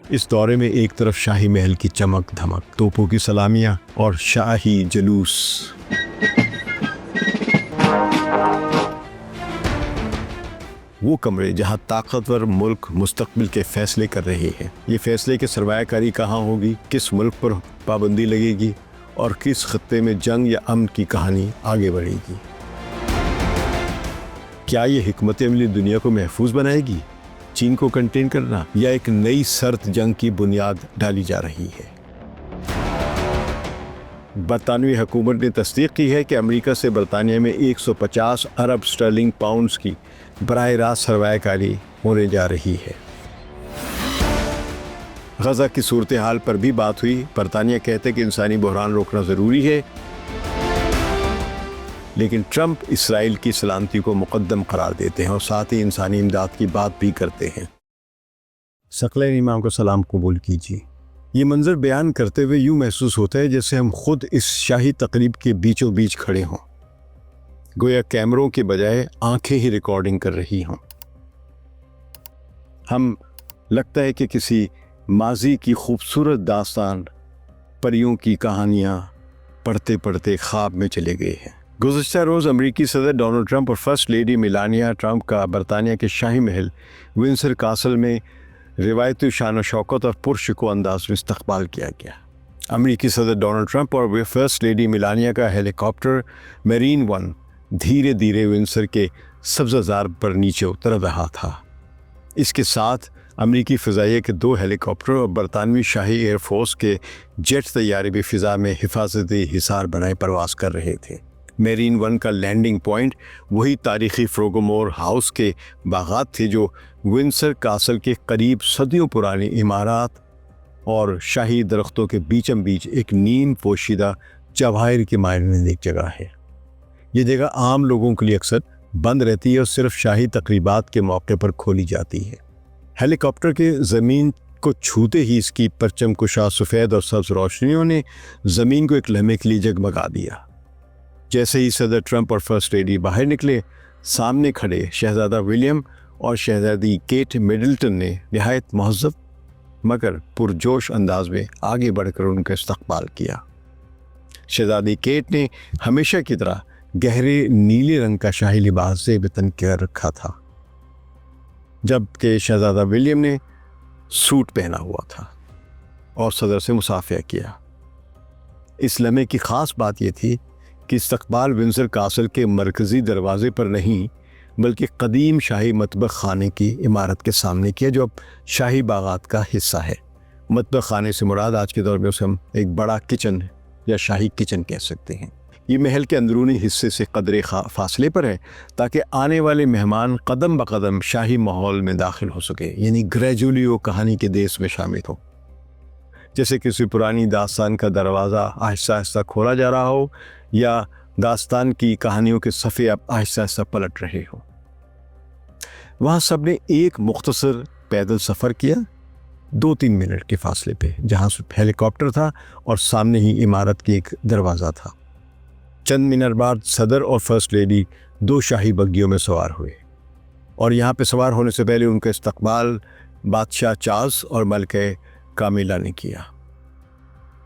اس دورے میں ایک طرف شاہی محل کی چمک دھمک، توپوں کی سلامیاں اور شاہی جلوس، وہ کمرے جہاں طاقتور ملک مستقبل کے فیصلے کر رہے ہیں۔ یہ فیصلے کہ سرمایہ کاری کہاں ہوگی، کس ملک پر پابندی لگے گی اور کس خطے میں جنگ یا امن کی کہانی آگے بڑھے گی۔ کیا یہ حکمت عملی دنیا کو محفوظ بنائے گی، چین کو کنٹین کرنا، یا ایک نئی سرد جنگ کی بنیاد ڈالی جا رہی ہے؟ برطانوی حکومت نے تصدیق کی ہے کہ امریکہ سے برطانیہ میں 150 ارب اسٹرلنگ پاؤنڈز کی براہ راست سرمایہ کاری ہونے جا رہی ہے۔ غزہ کی صورتحال پر بھی بات ہوئی۔ برطانیہ کہتے کہ انسانی بحران روکنا ضروری ہے، لیکن ٹرمپ اسرائیل کی سلامتی کو مقدم قرار دیتے ہیں اور ساتھ ہی انسانی امداد کی بات بھی کرتے ہیں۔ ثقلین امام کو سلام قبول کیجیے۔ یہ منظر بیان کرتے ہوئے یوں محسوس ہوتا ہے جیسے ہم خود اس شاہی تقریب کے بیچوں بیچ کھڑے ہوں، گویا کیمروں کے بجائے آنکھیں ہی ریکارڈنگ کر رہی ہوں۔ ہم لگتا ہے کہ کسی ماضی کی خوبصورت داستان، پریوں کی کہانیاں پڑھتے پڑھتے خواب میں چلے گئے ہیں۔ گزشتہ روز امریکی صدر ڈونلڈ ٹرمپ اور فرسٹ لیڈی میلانیا ٹرمپ کا برطانیہ کے شاہی محل ونسر کاسل میں روایتی شان و شوکت اور پرشکوہ انداز میں استقبال کیا گیا۔ امریکی صدر ڈونلڈ ٹرمپ اور فرسٹ لیڈی میلانیا کا ہیلی کاپٹر میرین ون دھیرے دھیرے ونسر کے سبزہ زار پر نیچے اتر رہا تھا۔ اس کے ساتھ امریکی فضائیہ کے 2 ہیلی کاپٹر اور برطانوی شاہی ایئر فورس کے جیٹ طیارے بھی فضا میں حفاظتی حصار بنائے پرواز کر رہے تھے۔ میرین ون کا لینڈنگ پوائنٹ وہی تاریخی فروگمور ہاؤس کے باغات تھے جو ونسر کاسل کے قریب صدیوں پرانی عمارات اور شاہی درختوں کے بیچم بیچ ایک نیم پوشیدہ جواہر کی مانند ایک جگہ ہے۔ یہ جگہ عام لوگوں کے لیے اکثر بند رہتی ہے اور صرف شاہی تقریبات کے موقع پر کھولی جاتی ہے۔ ہیلی کاپٹر کے زمین کو چھوتے ہی اس کی پرچم کشا سفید اور سبز روشنیوں نے زمین کو ایک لمحے کے لیے جگمگا دیا۔ جیسے ہی صدر ٹرمپ اور فرسٹ لیڈی باہر نکلے، سامنے کھڑے شہزادہ ولیم اور شہزادی کیٹ میڈلٹن نے نہایت مہذب مگر پرجوش انداز میں آگے بڑھ کر ان کا استقبال کیا۔ شہزادی کیٹ نے ہمیشہ کی طرح گہرے نیلے رنگ کا شاہی لباس سے بتن کر رکھا تھا، جبکہ شہزادہ ولیم نے سوٹ پہنا ہوا تھا اور صدر سے مصافحہ کیا۔ اس لمحے کی خاص بات یہ تھی کہ استقبال ونسر کاسل کے مرکزی دروازے پر نہیں بلکہ قدیم شاہی مطبخ خانے کی عمارت کے سامنے کیا، جو اب شاہی باغات کا حصہ ہے۔ مطبخ خانے سے مراد آج کے دور میں اسے ہم ایک بڑا کچن یا شاہی کچن کہہ سکتے ہیں۔ یہ محل کے اندرونی حصے سے قدرے فاصلے پر ہے تاکہ آنے والے مہمان قدم بقدم شاہی ماحول میں داخل ہو سکے، یعنی گریجولی وہ کہانی کے دیس میں شامل ہو، جیسے کسی پرانی داستان کا دروازہ آہستہ آہستہ کھولا جا رہا ہو یا داستان کی کہانیوں کے صفحے اب آہستہ آہستہ پلٹ رہے ہوں۔ وہاں سب نے ایک مختصر پیدل سفر کیا، 2-3 منٹ کے فاصلے پہ، جہاں ہیلی کاپٹر تھا اور سامنے ہی عمارت کی ایک دروازہ تھا۔ چند منٹ بعد صدر اور فرسٹ لیڈی 2 شاہی بگیوں میں سوار ہوئے اور یہاں پہ سوار ہونے سے پہلے ان کا استقبال بادشاہ چارلس اور ملکہ کامیلا نے کیا۔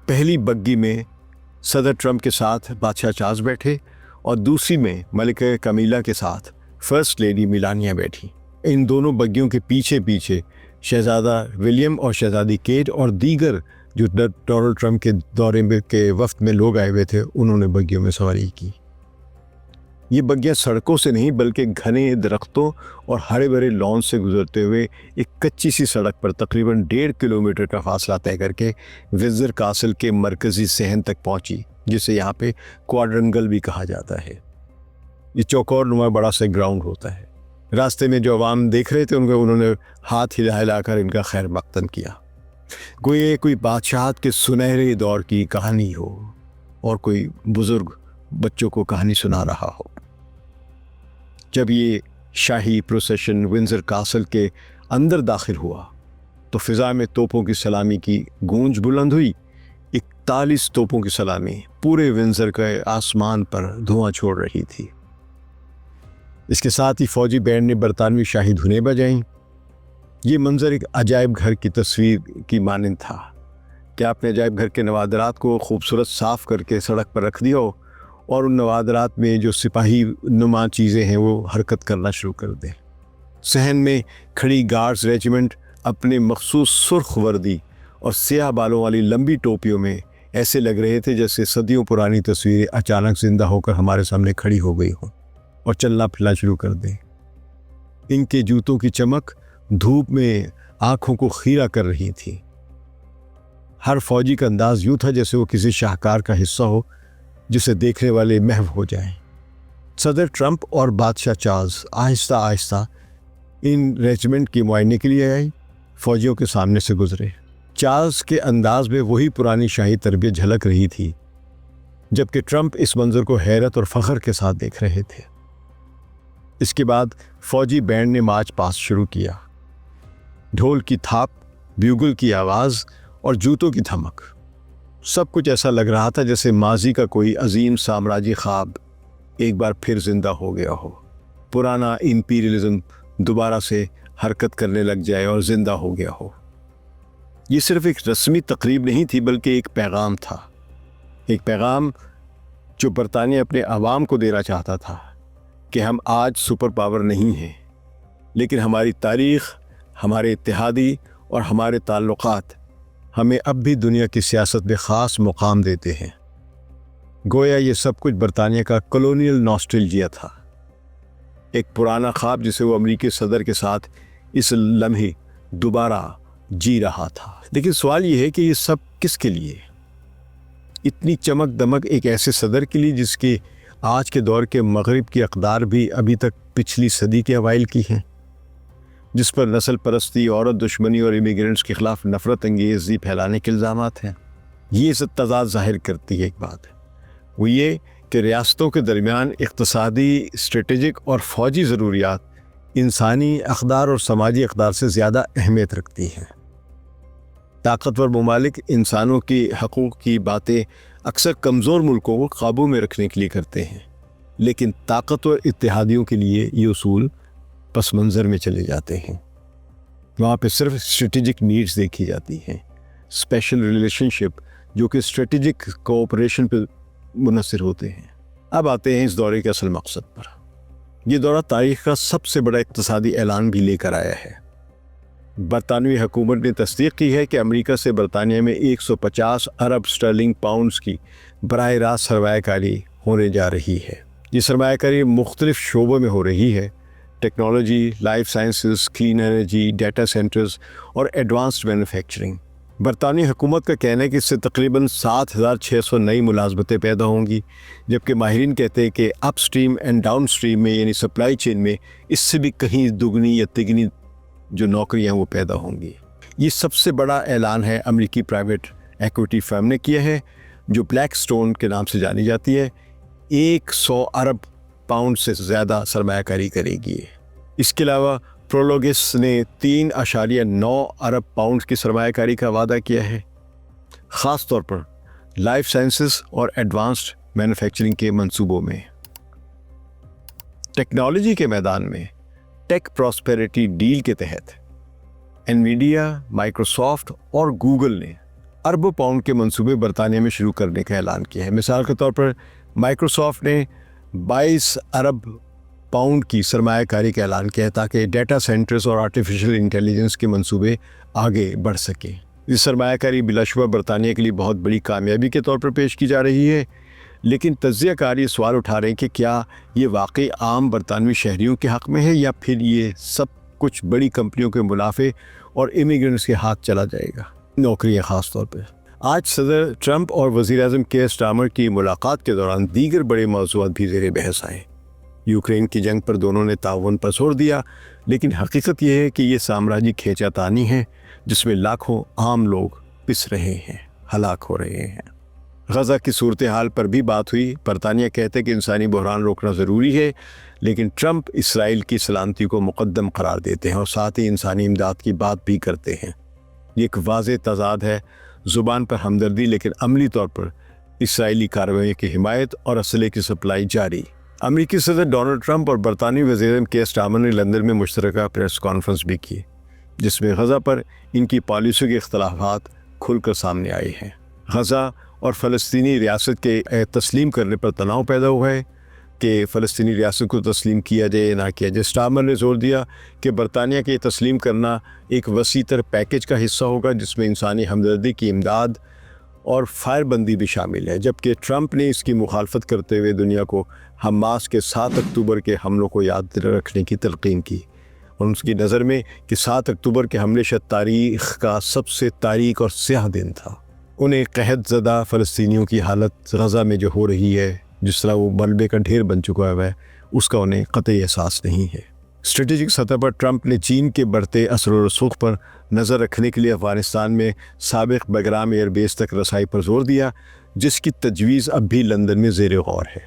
پہلی بگی میں صدر ٹرمپ کے ساتھ بادشاہ چارلس بیٹھے اور دوسری میں ملکہ کامیلا کے ساتھ فرسٹ لیڈی میلانیا بیٹھی۔ ان دونوں بگیوں کے پیچھے پیچھے شہزادہ ولیم اور شہزادی کیٹ اور دیگر جو ڈونلڈ ٹرمپ کے دورے میں کے وفد میں لوگ آئے ہوئے تھے، انہوں نے بگیوں میں سواری کی۔ یہ بگیاں سڑکوں سے نہیں بلکہ گھنے درختوں اور ہرے بھرے لان سے گزرتے ہوئے ایک کچی سی سڑک پر تقریباً 1.5 کلومیٹر کا فاصلہ طے کر کے ونسر کاسل کے مرکزی صحن تک پہنچی، جسے یہاں پہ کوارڈرنگل بھی کہا جاتا ہے۔ یہ چوکور نما بڑا سا گراؤنڈ ہوتا ہے۔ راستے میں جو عوام دیکھ رہے تھے انہوں نے ہاتھ ہلا ہلا کر ان کا خیر مقدم کیا، گویا کوئی بادشاہت کے سنہرے دور کی کہانی ہو اور کوئی بزرگ بچوں کو کہانی سنا رہا ہو۔ جب یہ شاہی پروسیشن ونسر کاسل کے اندر داخل ہوا تو فضا میں توپوں کی سلامی کی گونج بلند ہوئی۔ 41 توپوں کی سلامی پورے ونسر کے آسمان پر دھواں چھوڑ رہی تھی۔ اس کے ساتھ ہی فوجی بینڈ نے برطانوی شاہی دھنیں بجائیں۔ یہ منظر ایک عجائب گھر کی تصویر کی مانند تھا کہ آپ نے عجائب گھر کے نوادرات کو خوبصورت صاف کر کے سڑک پر رکھ دیا ہو اور ان نوادرات میں جو سپاہی نما چیزیں ہیں وہ حرکت کرنا شروع کر دیں۔ صحن میں کھڑی گارڈز ریجیمنٹ اپنے مخصوص سرخ وردی اور سیاہ بالوں والی لمبی ٹوپیوں میں ایسے لگ رہے تھے جیسے صدیوں پرانی تصویریں اچانک زندہ ہو کر ہمارے سامنے کھڑی ہو گئی ہوں اور چلنا پھرنا شروع کر دیں۔ ان کے جوتوں کی چمک دھوپ میں آنکھوں کو خیرہ کر رہی تھی۔ ہر فوجی کا انداز یوں تھا جیسے وہ کسی شاہکار کا حصہ ہو جسے دیکھنے والے محو ہو جائیں۔ صدر ٹرمپ اور بادشاہ چارلز آہستہ آہستہ ان ریجمنٹ کی معائنے کے لیے آئی، فوجیوں کے سامنے سے گزرے۔ چارلز کے انداز میں وہی پرانی شاہی تربیت جھلک رہی تھی، جبکہ ٹرمپ اس منظر کو حیرت اور فخر کے ساتھ دیکھ رہے تھے۔ اس کے بعد فوجی بینڈ نے مارچ پاسٹ شروع کیا۔ ڈھول کی تھاپ، بیوگل کی آواز اور جوتوں کی دھمک، سب کچھ ایسا لگ رہا تھا جیسے ماضی کا کوئی عظیم سامراجی خواب ایک بار پھر زندہ ہو گیا ہو۔ پرانا امپیریلزم دوبارہ سے حرکت کرنے لگ جائے اور زندہ ہو گیا ہو۔ یہ صرف ایک رسمی تقریب نہیں تھی بلکہ ایک پیغام تھا، ایک پیغام جو برطانیہ اپنے عوام کو دینا چاہتا تھا کہ ہم آج سپر پاور نہیں ہیں، لیکن ہماری تاریخ، ہمارے اتحادی اور ہمارے تعلقات ہمیں اب بھی دنیا کی سیاست میں خاص مقام دیتے ہیں۔ گویا یہ سب کچھ برطانیہ کا کولونیل ناسٹلجیا تھا، ایک پرانا خواب جسے وہ امریکی صدر کے ساتھ اس لمحے دوبارہ جی رہا تھا۔ لیکن سوال یہ ہے کہ یہ سب کس کے لیے؟ اتنی چمک دمک ایک ایسے صدر کے لیے جس کے آج کے دور کے مغرب کی اقدار بھی ابھی تک پچھلی صدی کے اوائل کی ہیں، جس پر نسل پرستی، عورت دشمنی اور امیگرینٹس کے خلاف نفرت انگیزی پھیلانے کے الزامات ہیں۔ یہ سب تضاد ظاہر کرتی ہے ایک بات، وہ یہ کہ ریاستوں کے درمیان اقتصادی، اسٹریٹجک اور فوجی ضروریات انسانی اقدار اور سماجی اقدار سے زیادہ اہمیت رکھتی ہیں۔ طاقتور ممالک انسانوں کی حقوق کی باتیں اکثر کمزور ملکوں کو قابو میں رکھنے کے لیے کرتے ہیں، لیکن طاقتور اتحادیوں کے لیے یہ اصول پس منظر میں چلے جاتے ہیں۔ وہاں پہ صرف اسٹریٹجک نیڈز دیکھی جاتی ہیں، اسپیشل ریلیشن شپ جو کہ اسٹریٹجک کوآپریشن پہ منحصر ہوتے ہیں۔ اب آتے ہیں اس دورے کے اصل مقصد پر۔ یہ دورہ تاریخ کا سب سے بڑا اقتصادی اعلان بھی لے کر آیا ہے۔ برطانوی حکومت نے تصدیق کی ہے کہ امریکہ سے برطانیہ میں 150 ارب اسٹرلنگ پاؤنڈز کی براہ راست سرمایہ کاری ہونے جا رہی ہے۔ یہ سرمایہ کاری مختلف شعبوں میں ہو رہی ہے: technology, life sciences, clean energy, data centres اور ایڈوانسڈ مینوفیکچرنگ۔ برطانوی حکومت کا کہنا ہے کہ اس سے تقریباً 7,600 نئی ملازمتیں پیدا ہوں گی، جبکہ ماہرین کہتے ہیں کہ اپ اسٹریم اینڈ ڈاؤن اسٹریم میں یعنی سپلائی چین میں اس سے بھی کہیں دگنی یا تگنی جو نوکریاں وہ پیدا ہوں گی۔ یہ سب سے بڑا اعلان ہے امریکی پرائیویٹ ایکویٹی فرم نے کیا ہے جو بلیک سٹون کے نام سے جانی جاتی ہے۔ 100 ارب پاؤنڈ سے زیادہ سرمایہ کاری کرے گی۔ اس کے علاوہ پرولوگس نے 3.9 ارب پاؤنڈ کی سرمایہ کاری کا وعدہ کیا ہے، خاص طور پر لائف سائنسز اور ایڈوانسڈ مینوفیکچرنگ کے منصوبوں میں۔ ٹیکنالوجی کے میدان میں ٹیک پراسپیرٹی ڈیل کے تحت انویڈیا، مائکروسافٹ اور گوگل نے اربوں پاؤنڈ کے منصوبے برطانیہ میں شروع کرنے کا اعلان کیا ہے۔ مثال کے طور پر مائکروسافٹ نے 22 ارب پاؤنڈ کی سرمایہ کاری کا اعلان کیا ہے تاکہ ڈیٹا سینٹرز اور آرٹیفیشل انٹیلیجنس کے منصوبے آگے بڑھ سکیں۔ یہ سرمایہ کاری بلا شبہ برطانیہ کے لیے بہت بڑی کامیابی کے طور پر پیش کی جا رہی ہے، لیکن تجزیہ کار یہ سوال اٹھا رہے ہیں کہ کیا یہ واقعی عام برطانوی شہریوں کے حق میں ہے یا پھر یہ سب کچھ بڑی کمپنیوں کے منافع اور امیگرینٹس کے ہاتھ چلا جائے گا، نوکریاں خاص طور پہ۔ آج صدر ٹرمپ اور وزیر اعظم کیئر سٹارمر کی ملاقات کے دوران دیگر بڑے موضوعات بھی زیر بحث آئے۔ یوکرین کی جنگ پر دونوں نے تعاون پر زور دیا، لیکن حقیقت یہ ہے کہ یہ سامراجی کھینچا تانی ہے جس میں لاکھوں عام لوگ پس رہے ہیں، ہلاک ہو رہے ہیں۔ غزہ کی صورتحال پر بھی بات ہوئی۔ برطانیہ کہتے ہیں کہ انسانی بحران روکنا ضروری ہے، لیکن ٹرمپ اسرائیل کی سلامتی کو مقدم قرار دیتے ہیں اور ساتھ ہی انسانی امداد کی بات بھی کرتے ہیں۔ یہ ایک واضح تضاد ہے، زبان پر ہمدردی لیکن عملی طور پر اسرائیلی کارروائی کی حمایت اور اسلحے کی سپلائی جاری۔ امریکی صدر ڈونلڈ ٹرمپ اور برطانوی وزیر اعظم کیئر سٹارمر نے لندن میں مشترکہ پریس کانفرنس بھی کی۔ جس میں غزہ پر ان کی پالیسیوں کے اختلافات کھل کر سامنے آئے ہیں۔ غزہ اور فلسطینی ریاست کے تسلیم کرنے پر تناؤ پیدا ہوا ہے کہ فلسطینی ریاست کو تسلیم کیا جائے یا نہ کیا جائے۔ اسٹارمر نے زور دیا کہ برطانیہ کے تسلیم کرنا ایک وسیع تر پیکیج کا حصہ ہوگا جس میں انسانی ہمدردی کی امداد اور فائر بندی بھی شامل ہے، جبکہ ٹرمپ نے اس کی مخالفت کرتے ہوئے دنیا کو حماس کے 7 اکتوبر کے حملوں کو یاد رکھنے کی تلقین کی، اور اس کی نظر میں کہ 7 اکتوبر کے حملے شاید تاریخ کا سب سے تاریک اور سیاہ دن تھا۔ انہیں قحط زدہ فلسطینیوں کی حالت غزہ میں جو ہو رہی ہے، جس طرح وہ ملبے کا ڈھیر بن چکا ہے، اس کا انہیں قطعی احساس نہیں ہے۔ اسٹریٹجک سطح پر ٹرمپ نے چین کے بڑھتے اثر و رسوخ پر نظر رکھنے کے لیے افغانستان میں سابق بگرام ایئر بیس تک رسائی پر زور دیا، جس کی تجویز اب بھی لندن میں زیر غور ہے،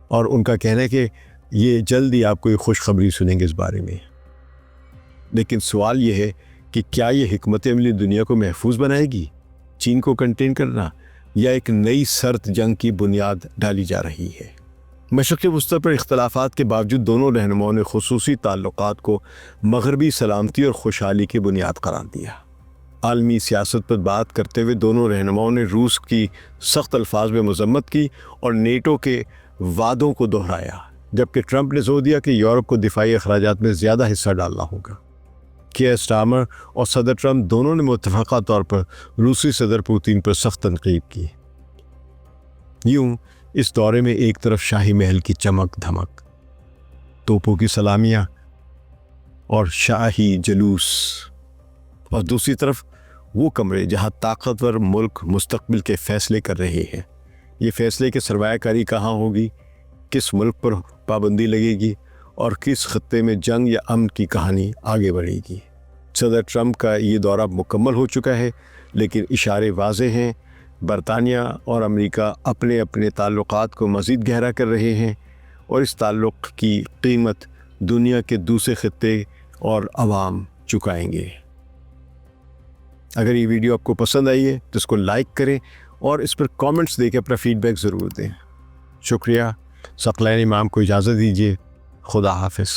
اور ان کا کہنا ہے کہ یہ جلد ہی آپ کو ایک خوشخبری سنیں گے اس بارے میں۔ لیکن سوال یہ ہے کہ کیا یہ حکمت عملی دنیا کو محفوظ بنائے گی؟ چین کو کنٹین کرنا، یا ایک نئی سرد جنگ کی بنیاد ڈالی جا رہی ہے؟ مشرق وسطی پر اختلافات کے باوجود دونوں رہنماؤں نے خصوصی تعلقات کو مغربی سلامتی اور خوشحالی کی بنیاد قرار دیا۔ عالمی سیاست پر بات کرتے ہوئے دونوں رہنماؤں نے روس کی سخت الفاظ میں مذمت کی اور نیٹو کے وعدوں کو دہرایا، جبکہ ٹرمپ نے زور دیا کہ یورپ کو دفاعی اخراجات میں زیادہ حصہ ڈالنا ہوگا۔ کیئر اسٹارمر اور صدر ٹرمپ دونوں نے متفقہ طور پر روسی صدر پوتین پر سخت تنقید کی۔ یوں اس دورے میں ایک طرف شاہی محل کی چمک دھمک، توپوں کی سلامیاں اور شاہی جلوس، اور دوسری طرف وہ کمرے جہاں طاقتور ملک مستقبل کے فیصلے کر رہے ہیں۔ یہ فیصلے کہ سرمایہ کاری کہاں ہوگی، کس ملک پر پابندی لگے گی، اور کس خطے میں جنگ یا امن کی کہانی آگے بڑھے گی۔ صدر ٹرمپ کا یہ دورہ مکمل ہو چکا ہے، لیکن اشارے واضح ہیں۔ برطانیہ اور امریکہ اپنے اپنے تعلقات کو مزید گہرا کر رہے ہیں، اور اس تعلق کی قیمت دنیا کے دوسرے خطے اور عوام چکائیں گے۔ اگر یہ ویڈیو آپ کو پسند آئی ہے تو اس کو لائک کریں اور اس پر کامنٹس دے کے اپنا فیڈ بیک ضرور دیں۔ شکریہ۔ ثقلین امام کو اجازت دیجیے۔ خدا حافظ۔